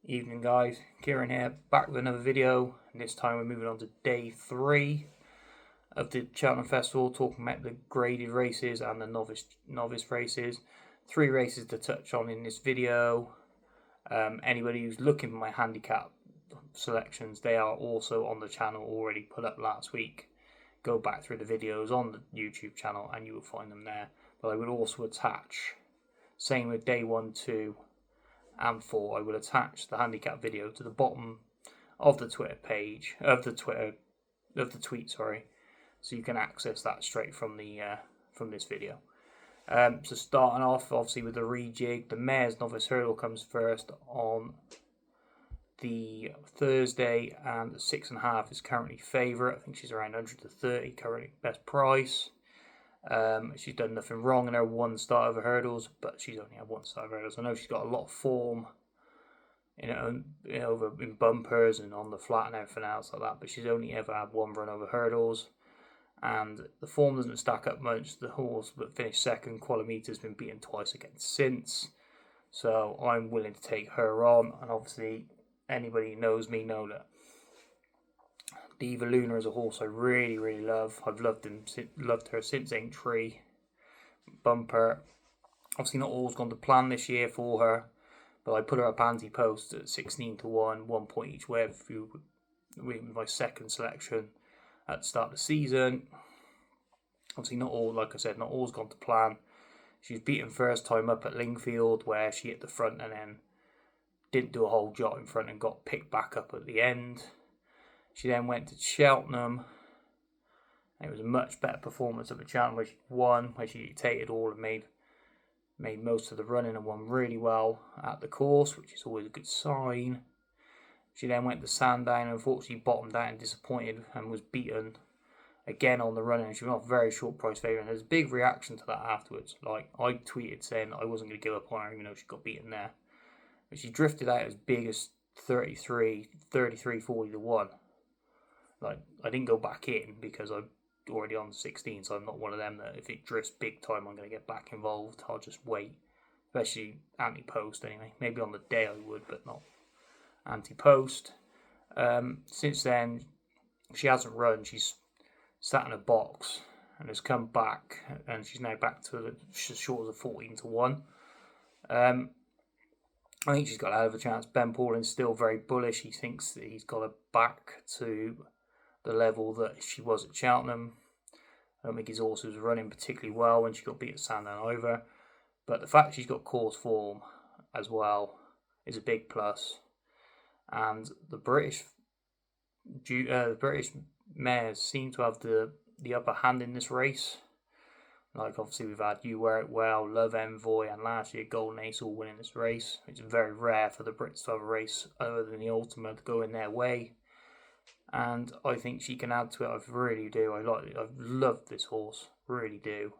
Evening guys, Kieran here, back with another video, and this time we're moving on to day 3 of the Cheltenham Festival, talking about the graded races and the novice races. 3 races to touch on in this video. Anybody who's looking for my handicap selections, they are also on the channel, already put up last week. Go back through the videos on the YouTube channel and you will find them there. But I would also attach, same with day 1, 2 and 4, I will attach the handicap video to the bottom of the Twitter page, of the tweet, sorry, so you can access that straight from the from this video. So starting off, obviously, with the rejig, the Mares Novice Hurdle comes first on the Thursday, and the 6.5 is currently favourite. I think she's around 130, currently best price. She's done nothing wrong in her one start over hurdles, but she's only had one start over hurdles. I know she's got a lot of form, over in bumpers and on the flat and everything else like that, but she's only ever had one run over hurdles, and the form doesn't stack up much. The horse that finished second, Qualimita, has been beaten twice against since, so I'm willing to take her on. And obviously, anybody who knows me know that Diva Luna is a horse I really love. I've loved her since entry. Bumper. Obviously not all's gone to plan this year for her, but I put her up anti-post at 16 to 1, 1 point each way with my second selection at the start of the season. Obviously not all, like I said, not all's gone to plan. She was beaten first time up at Lingfield, where she hit the front and then didn't do a whole jot in front and got picked back up at the end. She then went to Cheltenham. It was a much better performance at the Cheltenham, where she won, where she dictated all and made most of the running and won really well at the course, which is always a good sign. She then went to Sandown, and unfortunately bottomed out and disappointed and was beaten again on the running. She went off very short price favourite, and there's a big reaction to that afterwards. Like, I tweeted saying I wasn't going to give up on her even though she got beaten there. But she drifted out as big as 33, 40 to 1. Like, I didn't go back in because I'm already on 16, so I'm not one of them that if it drifts big time I'm going to get back involved. I'll just wait, especially anti-post anyway. Maybe on the day I would, but not anti-post. Since then, she hasn't run. She's sat in a box and has come back, and she's now back to as short as a 14 to 1. I think she's got a hell of a chance. Ben Paulin's still very bullish. He thinks that he's got her back to the level that she was at Cheltenham. I don't think his horse was running particularly well when she got beat at Sandown over, but the fact she's got course form as well is a big plus. And the British mares seem to have the upper hand in this race. Like, obviously we've had You Wear It Well, Love Envoy, and last year Golden Ace all winning this race. It's very rare for the Brits to have a race other than the Ultima to go in their way, and I think she can add to it. I really do. I've loved this horse, really do,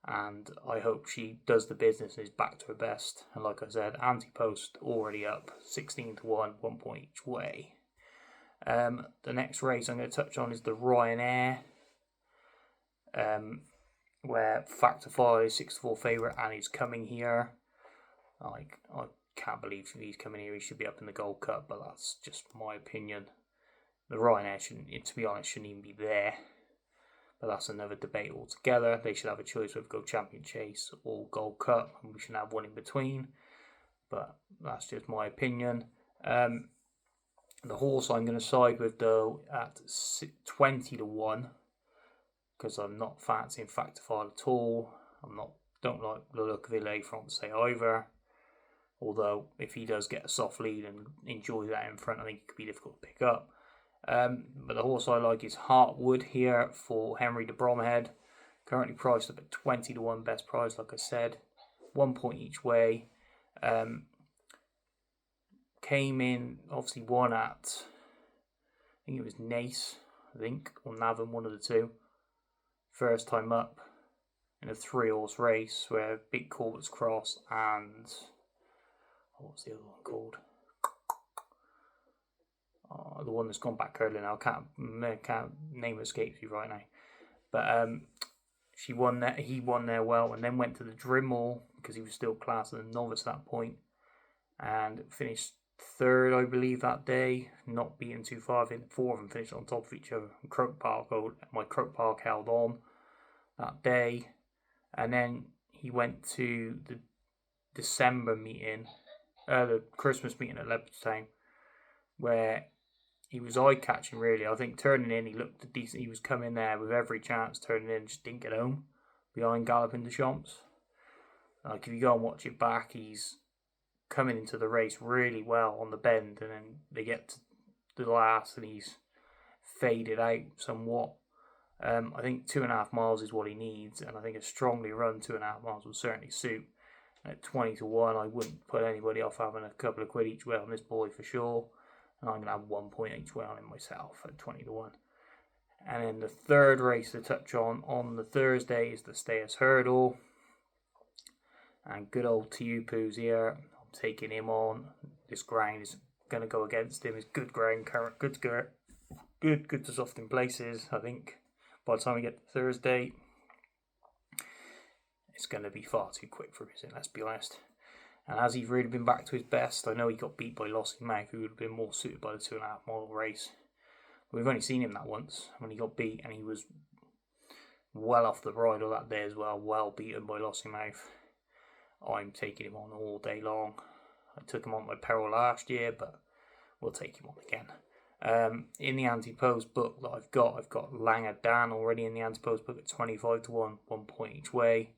and I hope she does the business and is back to her best. And like I said, anti-post already up 16 to 1, 1 point each way. The next race I'm going to touch on is the Ryanair, where Factor 5 is 6 to 4 favourite and he's coming here. I can't believe he's coming here. He should be up in the Gold Cup, but that's just my opinion. The Ryanair shouldn't even be there. But that's another debate altogether. They should have a choice whether to go Champion Chase or Gold Cup, and we should have one in between. But that's just my opinion. The horse I'm going to side with, though, at 20 to 1, because I'm not fancying Factor 5 at all. Don't like the look of Ilay Francais either. Although, if he does get a soft lead and enjoy that in front, I think it could be difficult to pick up. But the horse I like is Heartwood here for Henry de Bromhead. Currently priced up at 20 to 1, best price, like I said. 1 point each way. Came in, obviously won at, I think it was Nace, or Navan, one of the two. First time up in a 3-horse race where Big Corbett's Cross and, what was the other one called? The one that's gone back early now. Can't name escapes you right now. But he won there well, and then went to the Drymore because he was still classed as a novice at that point, and finished third, I believe, that day, not beaten too far. I think four of them finished on top of each other. And my Croke Park held on that day. And then he went to the December meeting, the Christmas meeting at Leopardstown, where he was eye-catching, really. I think turning in, he looked decent. He was coming there with every chance, turning in, just didn't get home behind Galloping Deschamps. Like, if you go and watch it back, he's coming into the race really well on the bend, and then they get to the last and he's faded out somewhat. I think 2.5 miles is what he needs, and I think a strongly run 2.5 miles will certainly suit. At 20 to 1, I wouldn't put anybody off having a couple of quid each way on this boy for sure. And I'm going to have 1 point each way on him myself at 20 to 1. And then the third race to touch on the Thursday is the Stayers Hurdle. And good old Tiupu's here. I'm taking him on. This ground is going to go against him. It's good ground, good to soften places, I think. By the time we get to Thursday, it's going to be far too quick for him, let's be honest. And as he's really been back to his best, I know he got beat by Lossiemouth, who would have been more suited by the 2.5 mile race. We've only seen him that once, when he got beat, and he was well off the bridle that day as well, well beaten by Lossiemouth. I'm taking him on all day long. I took him on my peril last year, but we'll take him on again. In the anti-post book that I've got Langer Dan already in the anti-post book at 25 to 1, 1 point each way.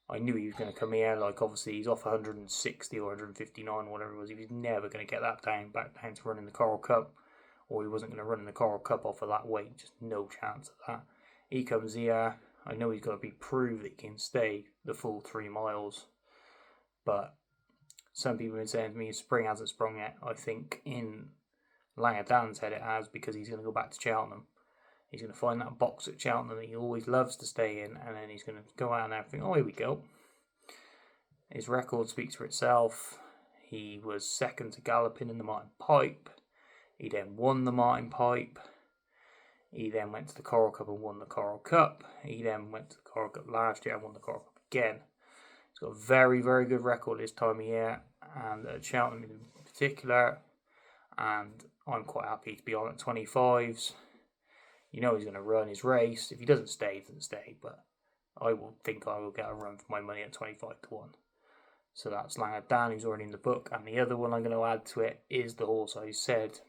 I knew he was going to come here. Like, obviously, he's off 160 or 159, whatever it was. He was never going to get that back down to running the Coral Cup, or he wasn't going to run in the Coral Cup off of that weight. Just no chance of that. He comes here. I know he's got to be proved that he can stay the full 3 miles, but some people have been saying to me, spring hasn't sprung yet. I think in Langer Dan's head it has, because he's going to go back to Cheltenham. He's going to find that box at Cheltenham that he always loves to stay in, and then he's going to go out and there and think, oh, here we go. His record speaks for itself. He was second to Galloping in the Martin Pipe. He then won the Martin Pipe. He then went to the Coral Cup and won the Coral Cup. He then went to the Coral Cup last year and won the Coral Cup again. He's got a very, very good record this time of year, and at Cheltenham in particular. And I'm quite happy to be on at 25s. You know he's going to run his race. If he doesn't stay, he doesn't stay. But I will think I will get a run for my money at 25 to 1. So that's Langer Dan, who's already in the book. And the other one I'm going to add to it is the horse I said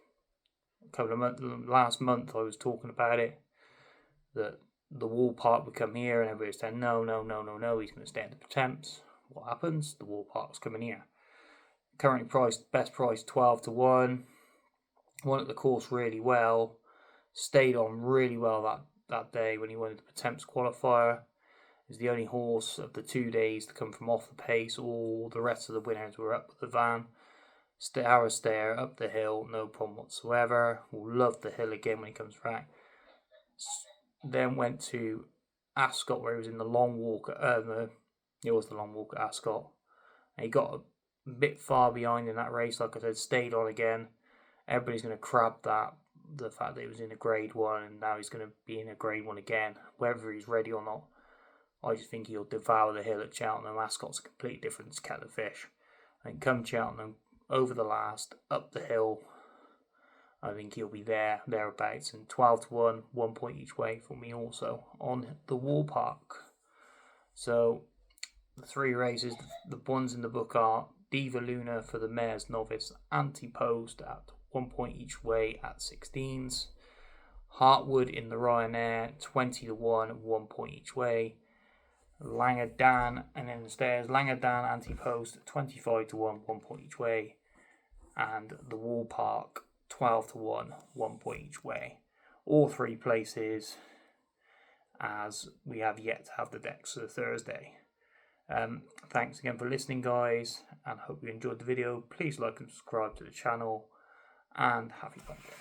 last month I was talking about it, that the Wall Park would come here, and everybody's saying, no, he's going to stay in the Temps. What happens? The Wall Park's coming here. Currently priced, best price 12 to 1. Won at the course really well. Stayed on really well that day when he won the Temps qualifier. Is the only horse of the 2 days to come from off the pace. All the rest of the winners were up with the van. Stair up the hill, no problem whatsoever. Will love the hill again when he comes back. Then went to Ascot, where he was in the long walk. It was the long walk at Ascot. And he got a bit far behind in that race. Like I said, stayed on again. Everybody's going to crab that, the fact that he was in a grade 1 and now he's going to be in a grade 1 again, whether he's ready or not. I just think he'll devour the hill at Cheltenham. Ascot's a completely different kettle of fish. I think come Cheltenham, over the last, up the hill, I think he'll be thereabouts. And 12 to 1, 1 point each way for me also on the Wall Park. So the 3 races, the ones in the book are Diva Luna for the Mares Novice Anti-Post at 1 point each way at 16s. Heartwood in the Ryanair, 20 to 1, 1 point each way. Langer Dan, and then the Stairs, Langer Dan Anti-Post, 25 to 1, 1 point each way. And the Wall Park, 12 to 1, 1 point each way. All 3 places, as we have yet to have the decks for the Thursday. Thanks again for listening, guys, and hope you enjoyed the video. Please like and subscribe to the channel, and happy pumping.